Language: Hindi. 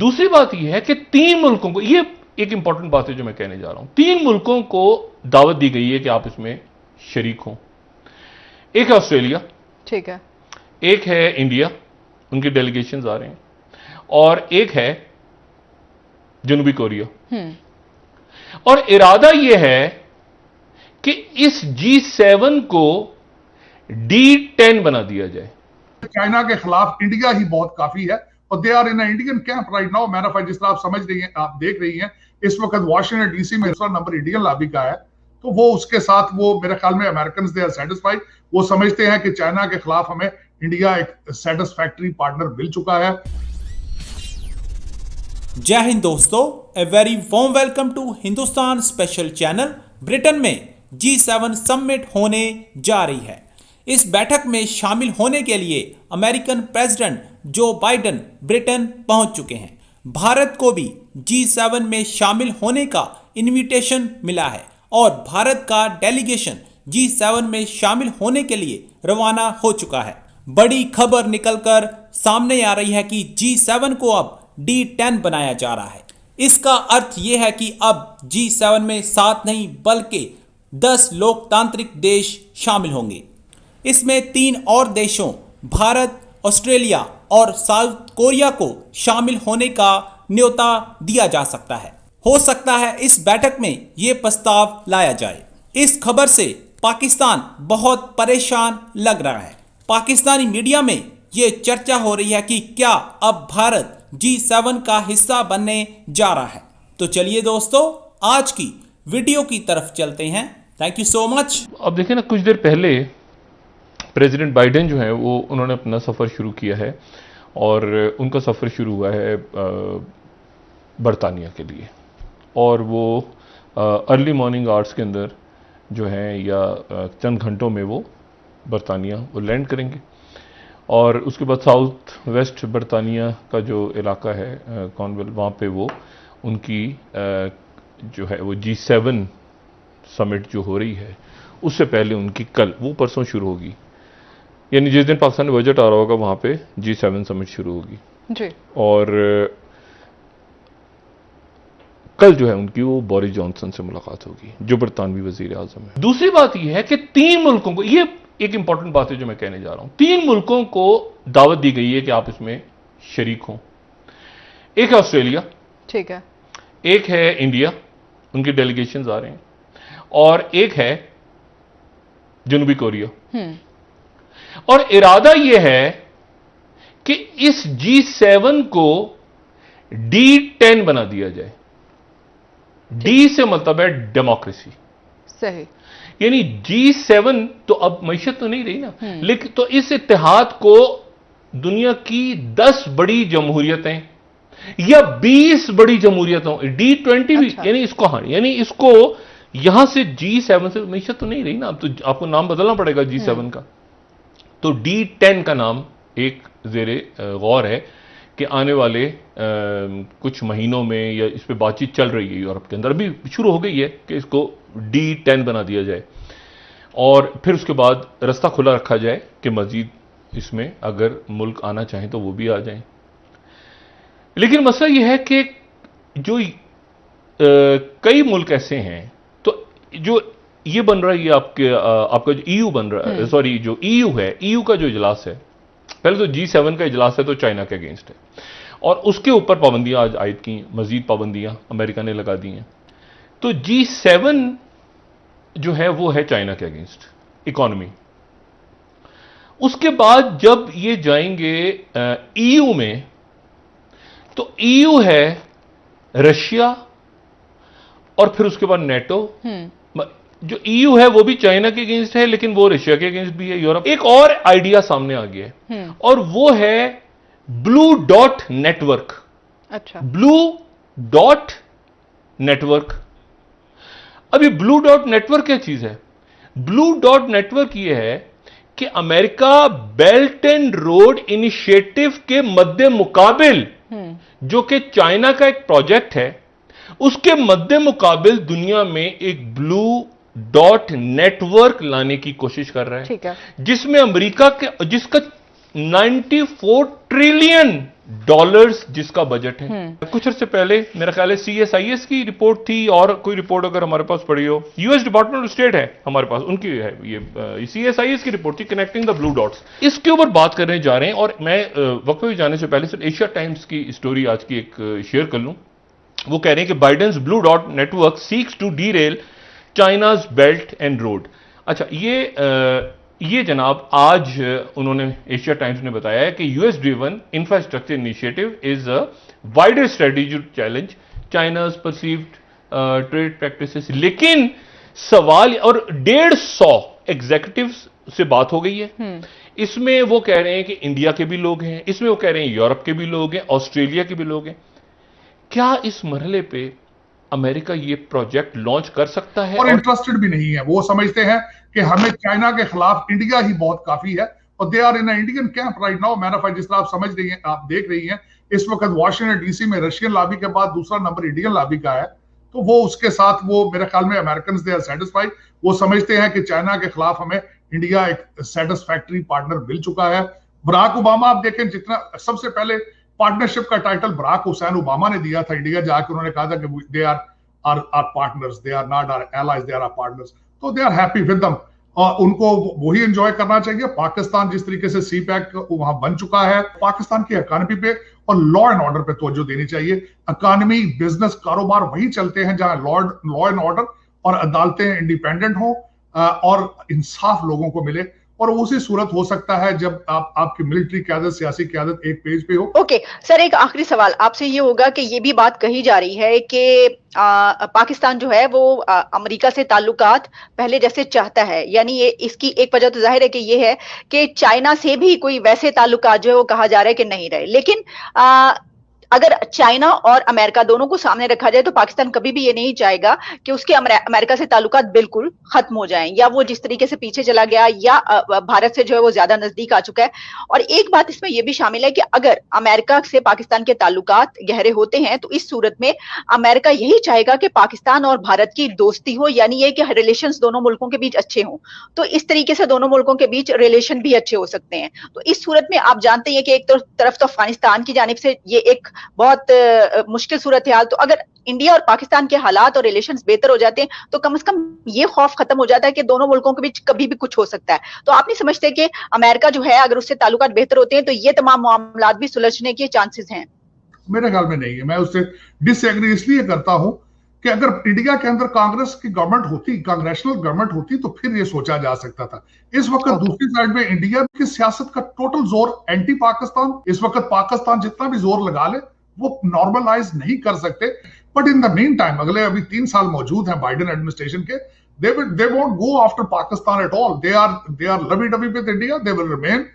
दूसरी बात यह है कि 3 मुल्कों को, ये एक इंपॉर्टेंट बात है जो मैं कहने जा रहा हूं, 3 मुल्कों को दावत दी गई है कि आप इसमें शरीक हों। एक है ऑस्ट्रेलिया, ठीक है, एक है इंडिया, उनके डेलीगेशंस आ रहे हैं, और एक है जनूबी कोरिया। और इरादा यह है कि इस G7 को D10 बना दिया जाए। चाइना के खिलाफ इंडिया ही बहुत काफी है और they are in Indian camp right now. Matter of fact, जिस तरह आप समझ रही हैं, आप देख रही हैं, इस वक्त वाशिंगटन डीसी में दूसरा नंबर इंडियन लॉबी का है, तो वो उसके साथ वो मेरे ख्याल में अमेरिकन दे आर सेटिस्फाइड। वो समझते हैं कि चाइना के खिलाफ हमें इंडिया एक सेटिस्फैक्टरी पार्टनर मिल चुका है। जय हिंद दोस्तों, a very warm welcome to Hindustan special channel. Britain में G7 समिट होने जा रही है। इस बैठक में शामिल होने के लिए American president Joe Biden Britain पहुंच चुके हैं। भारत को भी G7 में शामिल होने का इनविटेशन मिला है और भारत का डेलीगेशन G7 में शामिल होने के लिए रवाना हो चुका है। बड़ी खबर निकलकर सामने आ रही है कि G7 को अब D10 बनाया जा रहा है। इसका अर्थ यह है कि अब G7 में 7 नहीं बल्कि 10 लोकतांत्रिक देश शामिल होंगे। इसमें 3 और देशों भारत, ऑस्ट्रेलिया और साउथ कोरिया को शामिल होने का न्योता दिया जा सकता है। हो सकता है इस बैठक में ये प्रस्ताव लाया जाए। इस खबर से पाकिस्तान बहुत परेशान लग रहा है। पाकिस्तानी मीडिया में ये चर्चा हो रही है कि क्या अब भारत G7 का हिस्सा बनने जा रहा है। तो चलिए दोस्तों, आज की वीडियो की तरफ चलते हैं। Thank you so much. अब देखिए ना, कुछ देर पहले प्रेसिडेंट बाइडेन जो है वो उन्होंने अपना सफ़र शुरू किया है और उनका सफ़र शुरू हुआ है बरतानिया के लिए, और वो अर्ली मॉर्निंग आवर्स के अंदर जो है या चंद घंटों में वो बरतानिया वो लैंड करेंगे। और उसके बाद साउथ वेस्ट बरतानिया का जो इलाका है कॉर्नवाल, वहाँ पे वो उनकी जो है वो G7 समिट जो हो रही है उससे पहले उनकी कल वो परसों शुरू होगी, यानी जिस दिन पाकिस्तान में बजट आ रहा होगा वहाँ पे G7 समिट शुरू होगी जी। और कल जो है उनकी वो बोरिस जॉनसन से मुलाकात होगी जो बरतानवी वजीर आजम है। दूसरी बात यह है कि 3 मुल्कों को, ये एक इंपॉर्टेंट बात है जो मैं कहने जा रहा हूं, 3 मुल्कों को दावत दी गई है कि आप इसमें शरीक हों। एक है ऑस्ट्रेलिया, ठीक है, एक है इंडिया, उनके डेलीगेशंस आ रहे हैं, और एक है जनूबी कोरिया। और इरादा यह है कि इस G7 को D10 बना दिया जाए। D से मतलब है डेमोक्रेसी, सही। यानी G7 तो अब मैशत तो नहीं रही ना, लेकिन तो इस इत्तेहाद को दुनिया की 10 बड़ी जमहूरियतें या 20 बड़ी जमहूरियतों, D20 भी, अच्छा। यानी इसको, हाँ, यानी इसको यहां से G7 से मैशत तो नहीं रही ना, अब तो आपको नाम बदलना पड़ेगा G7 का। तो D10 का नाम एक ज़ेरे गौर है कि आने वाले कुछ महीनों में, या इस पे बातचीत चल रही है यूरोप के अंदर, अभी शुरू हो गई है कि इसको D10 बना दिया जाए, और फिर उसके बाद रास्ता खुला रखा जाए कि मजीद इसमें अगर मुल्क आना चाहें तो वो भी आ जाएं। लेकिन मसला यह है कि जो कई मुल्क ऐसे हैं, तो जो ये बन रहा है, ये आपका जो EU बन रहा है, सॉरी जो EU है, EU का जो इजलास है, पहले तो G7 का इजलास है तो चाइना के अगेंस्ट है, और उसके ऊपर पाबंदियां आज आयद की, मजीद पाबंदियां अमेरिका ने लगा दी हैं। तो G7 जो है वो है चाइना के अगेंस्ट इकोनॉमी। उसके बाद जब ये जाएंगे EU में, तो EU है रशिया, और फिर उसके बाद नेटो। जो EU है वो भी चाइना के अगेंस्ट है, लेकिन वो रशिया के अगेंस्ट भी है, यूरोप। एक और आइडिया सामने आ गया है, और वो है ब्लू डॉट नेटवर्क। अच्छा, ब्लू डॉट नेटवर्क। अब ये ब्लू डॉट नेटवर्क क्या चीज है? ब्लू डॉट नेटवर्क ये है कि America belt and road initiative के मद्दे मुकाबिल, जो कि चाइना का एक प्रोजेक्ट है, उसके मद्दे मुकाबिल दुनिया में एक ब्लू डॉट नेटवर्क लाने की कोशिश कर रहा है, ठीक है, जिसमें अमेरिका के, जिसका 94 ट्रिलियन डॉलर्स जिसका बजट है। कुछ अर्से पहले मेरा ख्याल है CSIS की रिपोर्ट थी, और कोई रिपोर्ट अगर हमारे पास पड़ी हो, US डिपार्टमेंट ऑफ स्टेट है हमारे पास, उनकी है ये CSIS की रिपोर्ट थी, कनेक्टिंग द ब्लू डॉट्स। इसके ऊपर बात करने जा रहे हैं, और मैं वक्फे में जाने से पहले सिर्फ एशिया टाइम्स की स्टोरी आज की एक शेयर कर लूं। वो कह रहे हैं कि Biden's blue dot network seeks to derail China's belt and road. अच्छा, ये जनाब आज उन्होंने, एशिया टाइम्स ने बताया है कि US driven infrastructure initiative is a wider strategic challenge China's perceived trade practices. लेकिन सवाल, और 150 एग्जीक्यूटिव्स से बात हो गई है। इसमें वो कह रहे हैं कि इंडिया के भी लोग हैं, इसमें वो कह रहे हैं यूरोप के भी लोग हैं, ऑस्ट्रेलिया के भी लोग हैं। क्या इस मरहले पे अमेरिका ये प्रोजेक्ट लॉन्च कर सकता है? और इंटरेस्टेड भी नहीं है। वो समझते हैं कि हमें चाइना के खिलाफ इंडिया ही बहुत काफी है, और they are in Indian camp right now. Matter of जिस तरह आप समझ रही हैं, आप देख रही हैं, इस वक्त वाशिंगटन DC में रशियन लॉबी के बाद दूसरा नंबर इंडियन लॉबी का है। तो वो उसके साथ, वो मेरे ख्याल में अमेरिकन दे आर सेटिस्फाइड। वो समझते हैं कि चाइना के खिलाफ हमें इंडिया एक सेटिस्फैक्टरी पार्टनर मिल चुका है। बराक ओबामा, आप देखें, जितना सबसे पहले पार्टनरशिप का टाइटल बराक हुसैन ओबामा ने दिया था इंडिया जाके, उन्होंने कहा था कि they are our partners, they are not our allies, they are our partners, तो they are happy with them, और उनको वही एंजॉय करना चाहिए। पाकिस्तान जिस तरीके से CPEC वहां बन चुका है, पाकिस्तान की इकोनॉमी पे और लॉ एंड ऑर्डर पे तवज्जो देनी चाहिए। इकोनॉमी, बिजनेस, कारोबार वही चलते हैं जहां लॉ एंड ऑर्डर और अदालतें इंडिपेंडेंट हो और इंसाफ लोगों को मिले, और उसी सूरत हो सकता है जब आपकी मिलिट्री क़यादत, सियासी क़यादत एक पेज पे हो। ओके सर, एक आखिरी सवाल आपसे ये होगा कि ये भी बात कही जा रही है कि पाकिस्तान जो है वो अमेरिका से ताल्लुकात पहले जैसे चाहता है, यानी ये इसकी एक वजह तो जाहिर है कि ये है कि चाइना से भी कोई वैसे ताल्लुकात जो है वो कहा जा रहा है कि नहीं रहे। लेकिन अगर चाइना और अमेरिका दोनों को सामने रखा जाए तो पाकिस्तान कभी भी ये नहीं चाहेगा कि उसके अमेरिका से ताल्लुकात बिल्कुल खत्म हो जाएं, या वो जिस तरीके से पीछे चला गया या भारत से जो है वो ज्यादा नजदीक आ चुका है। और एक बात इसमें यह भी शामिल है कि अगर अमेरिका से पाकिस्तान के ताल्लुकात गहरे होते हैं तो इस सूरत में अमेरिका यही चाहेगा कि पाकिस्तान और भारत की दोस्ती हो, यानी ये कि रिलेशंस दोनों मुल्कों के बीच अच्छे हों। तो इस तरीके से दोनों मुल्कों के बीच रिलेशन भी अच्छे हो सकते हैं। तो इस सूरत में आप जानते हैं कि एक तरफ तो अफगानिस्तान की जानिब से ये एक बहुत मुश्किल सूरत हाल, तो अगर इंडिया और पाकिस्तान के हालात और रिलेशंस बेहतर हो जाते हैं तो कम से कम ये खौफ खत्म हो जाता है कि दोनों मुल्कों के बीच कभी भी कुछ हो सकता है। तो आप नहीं समझते कि अमेरिका जो है अगर उससे ताल्लुकात बेहतर होते हैं तो ये तमाम मामलात भी सुलझने के चांसेस हैं? मेरे ख्याल में नहीं है। मैं उससे डिसएग्री इसलिए करता हूं कि अगर इंडिया के अंदर कांग्रेस की गवर्नमेंट होती, कांग्रेशनल गवर्नमेंट होती, तो फिर ये सोचा जा सकता था। इस वक्त दूसरी साइड में इंडिया की सियासत का टोटल जोर एंटी पाकिस्तान। इस वक्त पाकिस्तान जितना भी जोर लगा ले वो नॉर्मलाइज नहीं कर सकते। But in the mean time, अगले अभी 3 साल मौजूद हैं बाइडेन एडमिनिस्ट्रेशन के, they won't go after Pakistan at all. They are lovey-dovey with India. They will remain